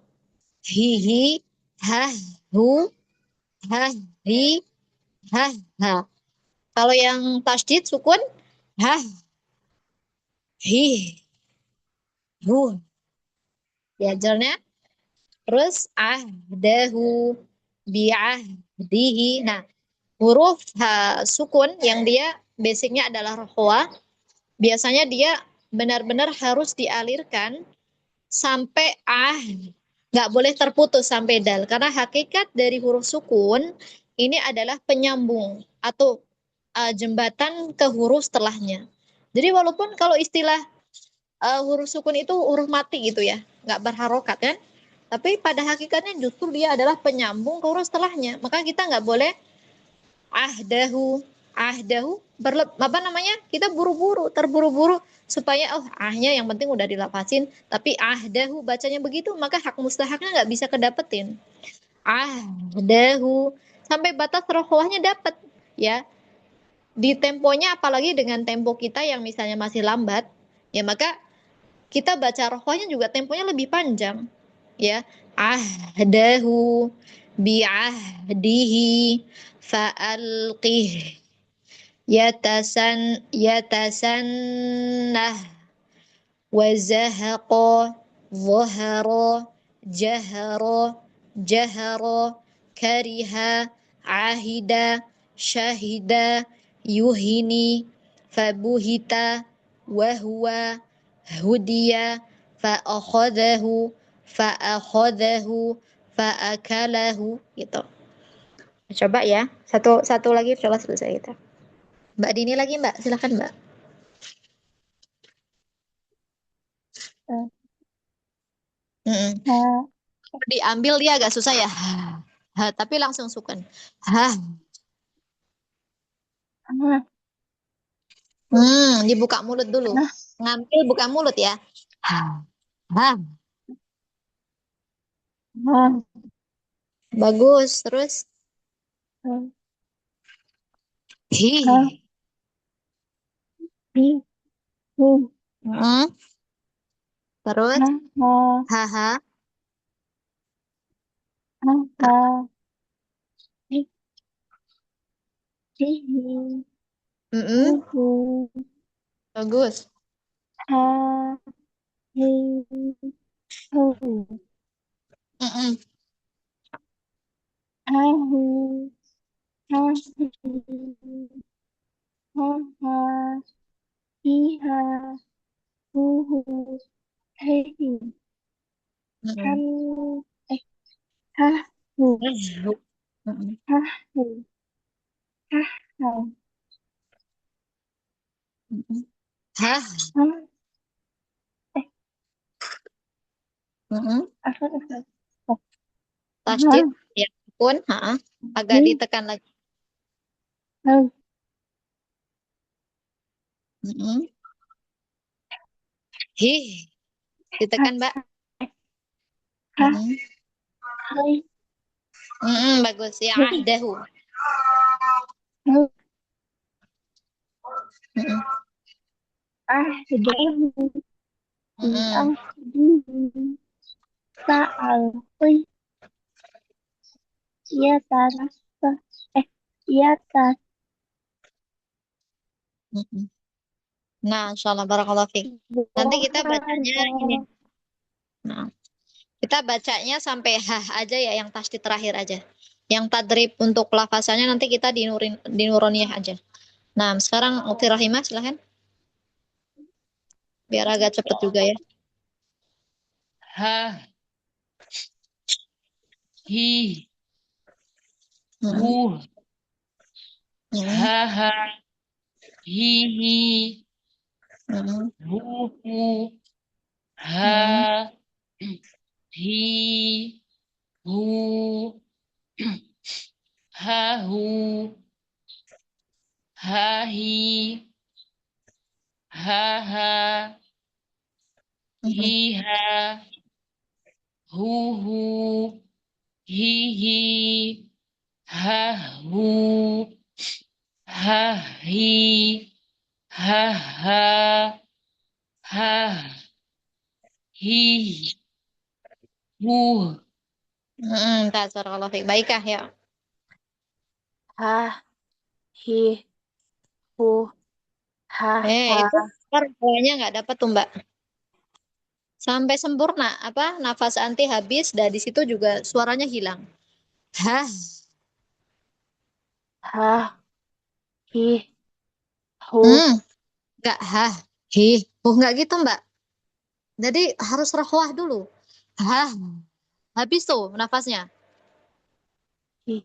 hi hi, ha hu, ha hi, ha ha. Kalau yang tasydid sukun ha hi, hu. Ya, jelnya. Terus ahdahu, bi'ahdihi. Nah, huruf sukun yang dia basicnya adalah rohwa, biasanya dia benar-benar harus dialirkan sampai nggak boleh terputus sampai dal. Karena hakikat dari huruf sukun ini adalah penyambung atau jembatan ke huruf setelahnya. Jadi walaupun kalau istilah huruf sukun itu huruf mati gitu ya, nggak berharokat kan? Tapi pada hakikatnya justru dia adalah penyambung ke huruf setelahnya. Maka kita nggak boleh ahdahu, ahdahu apa namanya? Kita buru-buru, terburu-buru supaya ahnya yang penting udah dilapasin, tapi ahdahu bacanya begitu, maka hak mustahaknya nggak bisa kedapetin. Ahdahu sampai batas rohwahnya dapat ya. Di temponya apalagi dengan tempo kita yang misalnya masih lambat, ya maka kita baca rohwahnya juga temponya lebih panjang ya. Ahdahu bi'ahdihi fa'alqih yatasannah wazahaqa zahara jahara jahara kariha ahida syahida yuhini fabuhita wahwa hudiya fa'akhadahu fa'akhadahu fa'akalahu gitu. Coba ya. Satu lagi coba selesai kita. Mbak Dini lagi, Mbak. Silakan, Mbak. Eh, Mm-mm. ha, Diambil dia agak susah ya. Ha, tapi langsung sukun. Hah. Ha. Dibuka mulut dulu. Ha. Ngambil buka mulut ya. Hah. Hah. Ha. Bagus. Terus. Ha. Ha. Hi. Hi. Hu. Hmm. Terus. Ha. Ha. Haha. Ha. Ha. Hi. Hi. Hi. Hu. Mm-mm. Hu. Bagus. Ha. Hi. Hu. Mm-mm. Ha. Hu. Ha. Hi. Ha. Ha. Hi. Ha. Hu. Hu. Hi. Han. Mm-mm. Eh. Ha. Hu. Mm-mm. Ha. Hu. Ha. Ha. Mm-mm. Hah. Ha. Eh. Mm-mm. Apa? Apa? Oh. Ha. Tasdid. Ya pun. Ha. Agak Hi. ditekan lagi. Ha. Mm-mm. Hi. Ha. Ditekan, Mbak. Ha. Mm-mm. Hai. Bagus. Ya Hi. ahdahu. Ha. Mm-mm. Ah. Sudah. Mm-mm. Ah. Sa'alti. Iya tarasta. Iya tas. Mm-mm. Nah, insyaallah barakallahu fiik. Nanti kita bacanya ini. Buhara. Nah, kita bacanya sampai hah aja ya, yang tasdid terakhir aja. Yang tadrib untuk lafazannya nanti kita dinuruniyah aja. Nah, sekarang Ukti Rahimah silahkan. Biar agak cepet juga ya. Ha, hi, Mm-mm. hu, Mm-mm. ha, ha, hi, hi, Mm-mm. hu, hu, Mm-mm. ha, hi, hu, ha, hu, ha, hi, ha, ha, Mm-mm. hi, ha, hu, hu, hi, hi, ha, hu, ha, hi, ha, ha, ha, hi, hu. Tak, barakallahu fiik. Baikkah ya? Ha. Hi. Hu. Ha. Ha. Itu pokoknya nggak dapat tuh, Mbak. Sampai sempurna apa nafas anti habis dan di situ juga suaranya hilang. Hah. Ha. Hi. Hu. Hmm, nggak hah. Hi. Nggak gitu, Mbak. Jadi harus rohwah dulu. Hah. Habis tuh nafasnya. Hi.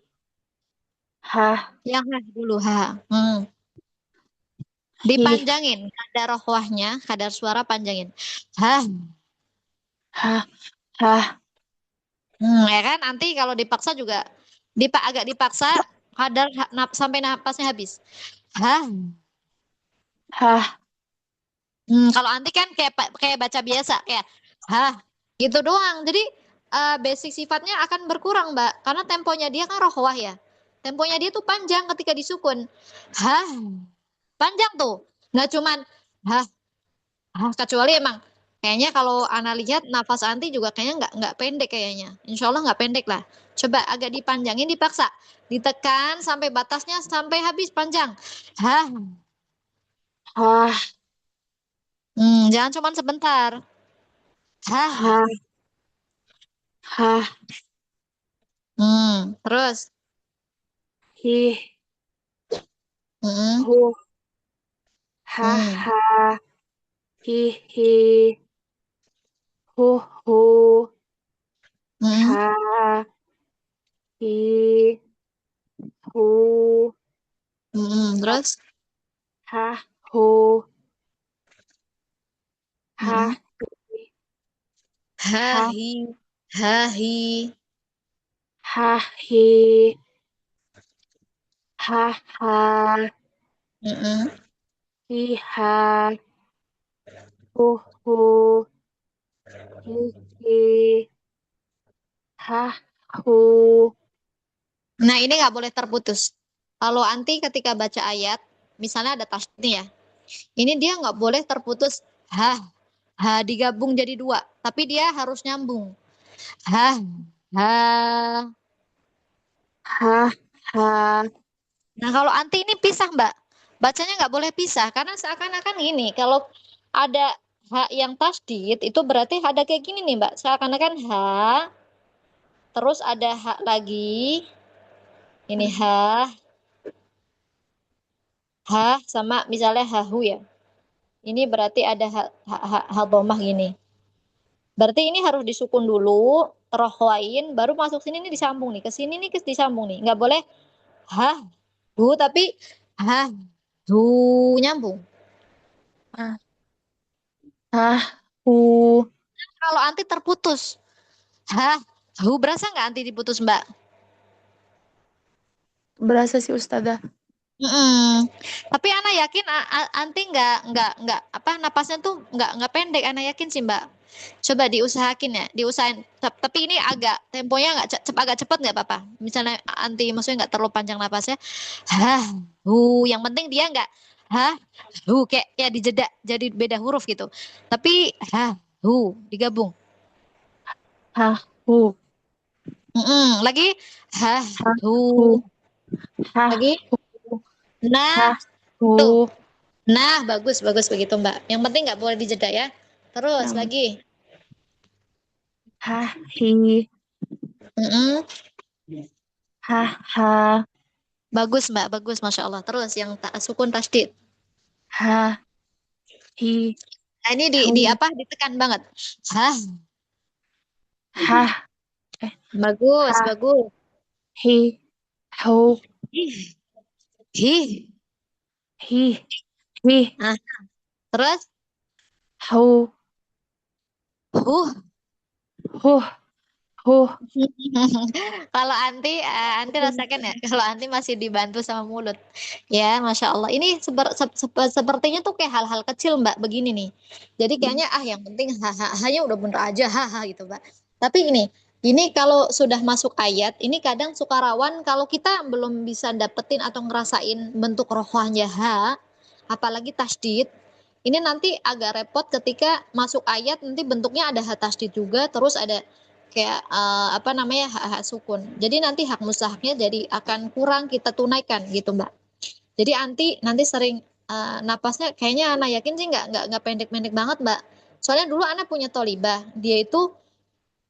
Ha. Yang hah dulu, hah. Hi. Dipanjangin kadar rohwahnya, kadar suara panjangin. Hah. Ha. Ha. Ya kan nanti kalau dipaksa juga agak dipaksa kadar sampai napasnya habis. Hah. Ha. Kalau anti kan kayak kayak baca biasa kayak hah gitu doang. Jadi basic sifatnya akan berkurang, Mbak, karena temponya dia kan rohwah ya. Temponya dia tuh panjang ketika disukun. Hah, panjang tuh. Nggak cuman hah, kecuali emang kayaknya kalau Ana lihat nafas anti juga kayaknya nggak pendek kayaknya. Insya Allah nggak pendek lah. Coba agak dipanjangin, dipaksa, ditekan sampai batasnya sampai habis panjang. Hah, Ha. jangan cuman sebentar. Hah. Ha. Ha. Terus. Hi. Mm, Hu. Ha. mm, Ha. Hi. Hi. Hu. Hu. mm, Ha. Hi. Hu. Terus. Ha. Hu. Ha. Mm, Ha. hahi, hahi, Ha, hi, ha, ha, Mm-mm. hi, ha, hu, hu, hi, hi, ha, hu. Nah, ini nggak boleh terputus. Kalau anti ketika baca ayat, misalnya ada tasydid nih ya. Ini dia nggak boleh terputus. Ha digabung jadi dua. Tapi dia harus nyambung. Ha, ha. Ha, ha. Nah, kalau anti ini pisah, Mbak. Bacanya nggak boleh pisah. Karena seakan-akan gini. Kalau ada ha yang tasydid, itu berarti ada kayak gini nih, Mbak. Seakan-akan ha, terus ada ha lagi. Ini ha sama misalnya hahu ya. Ini berarti ada ha domah gini. Berarti ini harus disukun dulu, terokwain, baru masuk sini nih disambung nih. Ke sini nih disambung nih. Nggak boleh ha, hu, tapi ha, hu nyambung. Ha, ha, hu. Kalau anti terputus. Ha, hu berasa nggak anti diputus, Mbak? Berasa sih Ustazah. Mm-mm. Tapi Ana yakin anti nggak apa napasnya tuh nggak pendek. Ana yakin sih Mbak. Coba diusahakin ya, diusahain. Tapi ini agak temponya nggak agak cepet nggak apa-apa. Misalnya anti maksudnya nggak terlalu panjang napasnya. Hah, yang penting dia nggak hah, kayak dijeda jadi beda huruf gitu. Tapi digabung. Ha, hu, Mm-mm. Lagi hah, ha, hu, ha, lagi. hu, Nah, ha, hu. tuh. Nah, bagus, bagus begitu, Mbak. Yang penting nggak boleh dijeda ya. Terus Namun, lagi. ha, hi, Mm-mm. ha, ha, Bagus, Mbak. Bagus, Masya Allah. Terus yang tak sukun tasdid. ha, hi, Nah, ini di hu, apa? Ditekan banget. Hah, ha, bagus, ha, bagus. hi, hu, Ih, ih. hi, hi, Nah, terus, hu, huh. hu, hu. Kalau anti rasakan ya. Kalau anti masih dibantu sama mulut. Ya, Masya Allah. Ini sepertinya tuh kayak hal-hal kecil, Mbak. Begini nih. Jadi kayaknya yang penting hanya udah bener aja, gitu, Mbak. Tapi ini kalau sudah masuk ayat, ini kadang suka rawan kalau kita belum bisa dapetin atau ngerasain bentuk rohnya apalagi tasdid. Ini nanti agak repot ketika masuk ayat nanti bentuknya ada hak tasdid juga, terus ada kayak apa namanya hak sukun. Jadi nanti hak mustahaknya jadi akan kurang kita tunaikan gitu Mbak. Jadi nanti sering napasnya kayaknya anak yakin sih nggak pendek-pendek banget Mbak. Soalnya dulu anak punya tolibah, dia itu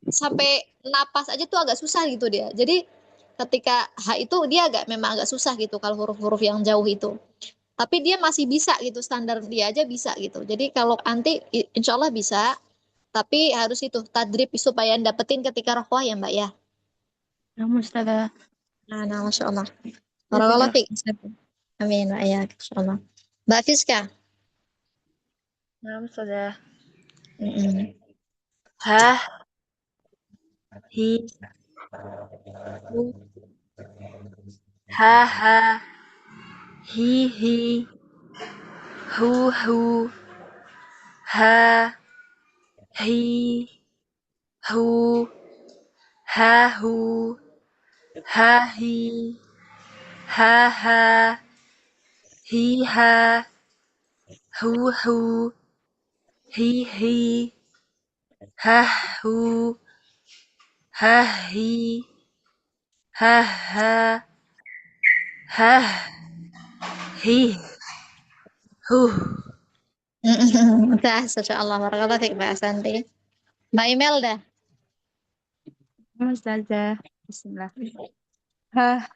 sampai napas aja tuh agak susah gitu dia. Jadi ketika H itu dia memang agak susah gitu kalau huruf-huruf yang jauh itu. Tapi dia masih bisa gitu, standar dia aja bisa gitu. Jadi kalau insya Allah bisa, tapi harus itu tadrib supaya dapetin ketika rohwah ya Mbak ya. Namun Ustazah. Nah, Masya Allah. Barakallahu Jazakallah. fiik. Amin, Mbak ya, Insya Allah. Mbak Fiska. Namun Ustazah. Mm-mm. Ha, hi, hu, ha, ha, hi, hi, hu, hu, ha, hi, hu, ha, hu, ha, hi, ha, ha, hi, ha, hu, hu, hi, hi, ha, hu, ha, hi, ha, ha, ha, hi, hu. Udah, Masya Allah. Barakallahu fiik Mbak Asanti. Mbak Imelda. Namun Ustazah. Bismillah. Ha,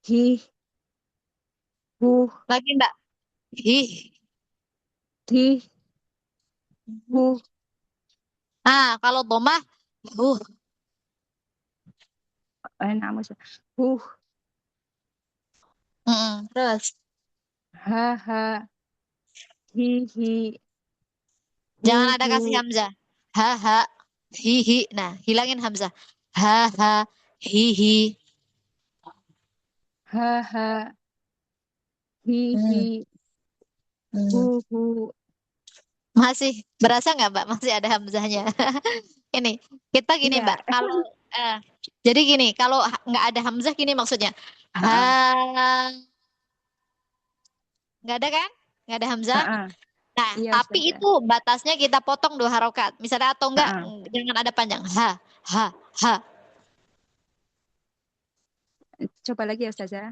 hi, hu, Lagi Mbak. Ih. hi, hu. Kalau domah, uh, Namun Ustazah. Hu, terus. ha, ha, hi, hi, hu, Jangan ada hu. kasih hamzah. Ha, hihi. Nah, hilangin hamzah. Ha, Hihi. Ha ha. Hi hi. Hu Hmm. hu. Masih berasa nggak Mbak? Masih ada hamzahnya. Ini kita gini Iya. Mbak. Kalau eh, jadi gini, kalau nggak ada hamzah gini maksudnya. Ha, Heeh. nggak ada kan? Nggak ada hamzah. Heeh. Nah, Iya tapi Ustazah. itu batasnya kita potong 2 harokat. Misalnya atau enggak, Heeh. jangan ada panjang. Ha, ha. Coba lagi ya Ustazah.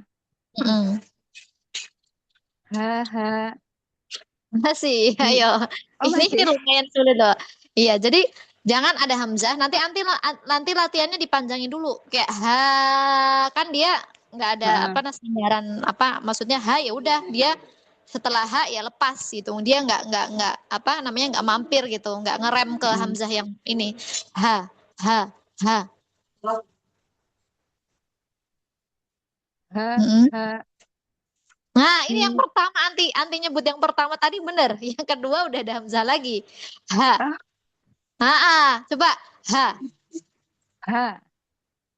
Mm. Ha ha. Masih, Hi. ayo. Oh Ini masih. lumayan sulit loh. Iya, jadi jangan ada hamzah. Nanti latihannya dipanjangin dulu. Kayak ha, kan dia nggak ada Heeh. apa sandaran apa maksudnya ha ya udah dia setelah ha ya lepas gitu. Dia nggak apa namanya nggak mampir gitu, nggak ngerem ke Mm. hamzah yang ini. Ha, ha, ha. Ha Mm-mm. ha. Nah, ini yang Hi. pertama anti nyebut yang pertama tadi bener. Yang kedua udah ada hamzah lagi. Ha. Ah. Coba ha. Ha.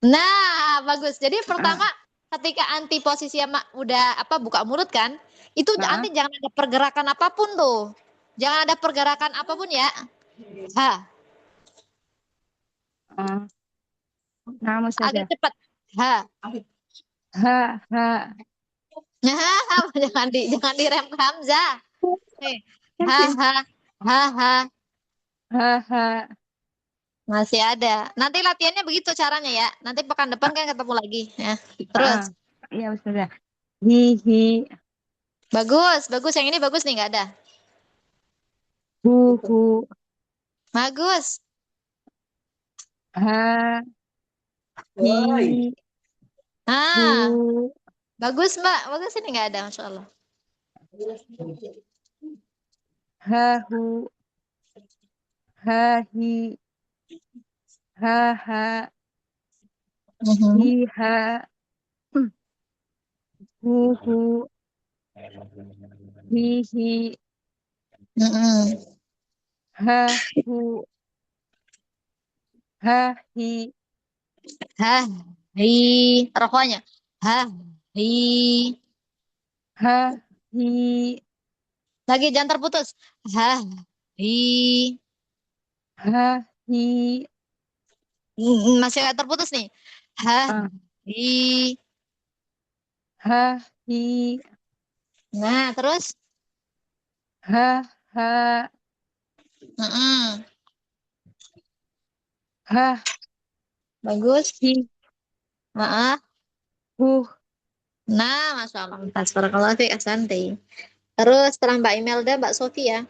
Nah, bagus. Jadi pertama Ah. ketika anti posisi sama udah apa buka mulut kan, itu Heeh. anti jangan ada pergerakan apapun tuh. Jangan ada pergerakan apapun ya. Ha. Ah. Nah Agak Ustazah. cepat. Ha. Ha ha. Nah, jangan direm ke hamzah. Nih. Ha Masih. ha. Ha ha. Ha ha. Masih ada. Nanti latihannya begitu caranya ya. Nanti pekan depan kan ketemu lagi ya. Terus Heeh. Iya Ustazah. Hi hi. bagus, bagus yang ini bagus nih nggak ada. Hu hu. Bagus. Ha hi Nah, hu. bagus Mbak. Bagus ini nggak ada, Masya Allah. Ha hu. Ha hi. Ha ha. Hi ha. Hu hu. Hi hi. Mm-mm. Ha hu. Ha hi. Hah, hi, rokonya. Hah, hi. Ha hi. Lagi jangan terputus. Hah, hi. Ha hi. Masih nggak terputus nih. Hah, Ah. hi. Ha hi. Nah, terus. Ha ha. Mm-mm. Ha Bagus. hi. Maaf. Hu. Nah, Masya Allah. Barakallahu fiik, Asante. Terus setelah Mbak Imelda, Mbak Sofi ya.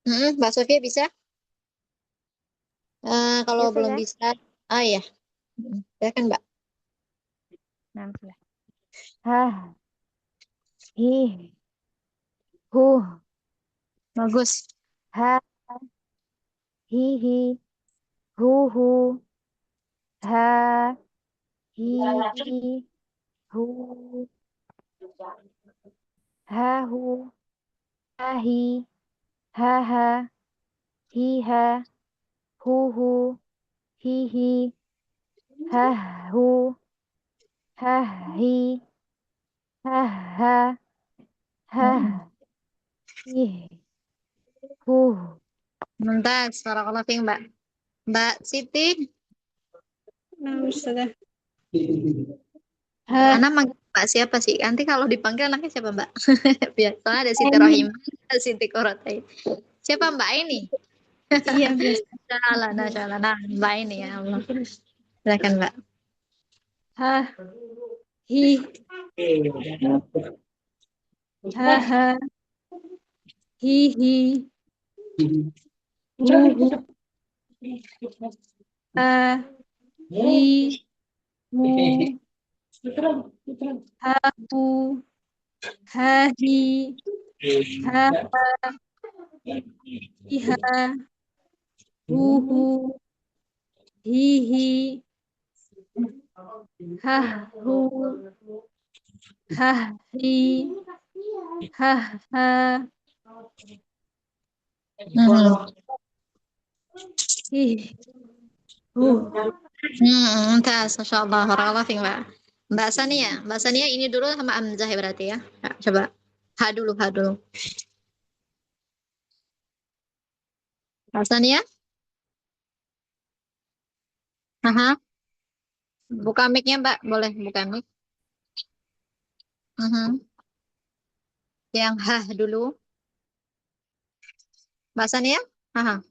Mbak Sofi bisa? Kalau Ya, belum Ustazah. bisa, ya. Silakan Mbak. Nah, Ustazah. Ha hi hu. Bagus. Ha hi hi. Hu hu. Ha hi hi. Hu. Ha hu. Ha hi. Ha ha. Hi ha. Hu hu. Hi hi. Ha hu. Ha hi. Ha ha. Ha hi. Hu. Mantap, barakallahu fiik Mbak. Mbak Siti, Nah, Ustazah. Anak Ha. manggil Mbak siapa sih? Nanti kalau dipanggil anaknya siapa Mbak? Biasanya ada Siti Ini. Rohim, ada Siti Korotai. Siapa Mbak ini? Iya, biasa. Salah, nah, salah. Nah, Mbak ini ya Allah. Silakan Mbak. Ha hi. Ha ha. Hi hi. Hu hu. Ha hi. Hu. Ha hu. Ha hi. Ha hi ha. Hu hu. Hi hi. Ha hu. Ha hi. Ha ha. Mhm. hi, hu, Mumtaz, Masya Allah. Barakallah fiik, Mbak. Mbak Sania. Mbak Sania ini dulu sama Hamzah ya berarti ya. Ya, coba. Ha dulu, ha dulu. Mbak Sania? Aha. Buka mic-nya, Mbak. Boleh buka mic. Mhm. Yang hah dulu. Mbak Sania? Aha.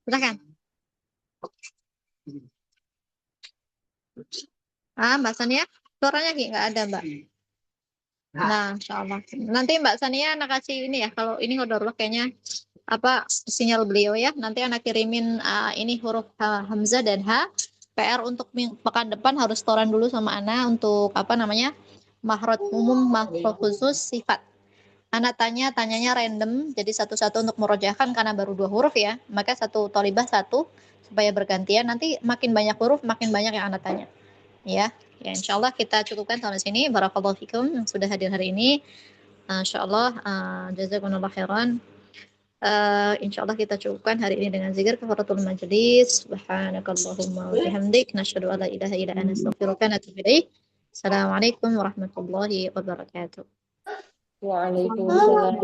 Silakan. Mbak Sania? Suaranya nggak ada, Mbak. Nah, Insya Allah. Nanti Mbak Sania anak kasih ini ya. Kalau ini udah kayaknya apa sinyal beliau ya. Nanti anak kirimin ini huruf Hamzah dan H. PR untuk pekan depan harus setoran dulu sama Ana untuk apa namanya makhraj umum, makhraj khusus, sifat. Ana tanyanya random, jadi satu-satu untuk merojahkan karena baru 2 huruf ya. Maka satu tolibah satu supaya bergantian. Nanti makin banyak huruf, makin banyak yang Ana tanya. Ya, insya Allah kita cukupkan sampai sini. Barakallahu fikum yang sudah hadir hari ini. Insya Allah, jazakumullah khairan. Insya Allah kita cukupkan hari ini dengan zikir kafaratul majlis. Subhanakallahumma wa bihamdik. Nasyhadu an la ilaha illa anta astaghfiruka wa atubu ilaik. Assalamualaikum warahmatullahi wabarakatuh. Waalaikumsalam.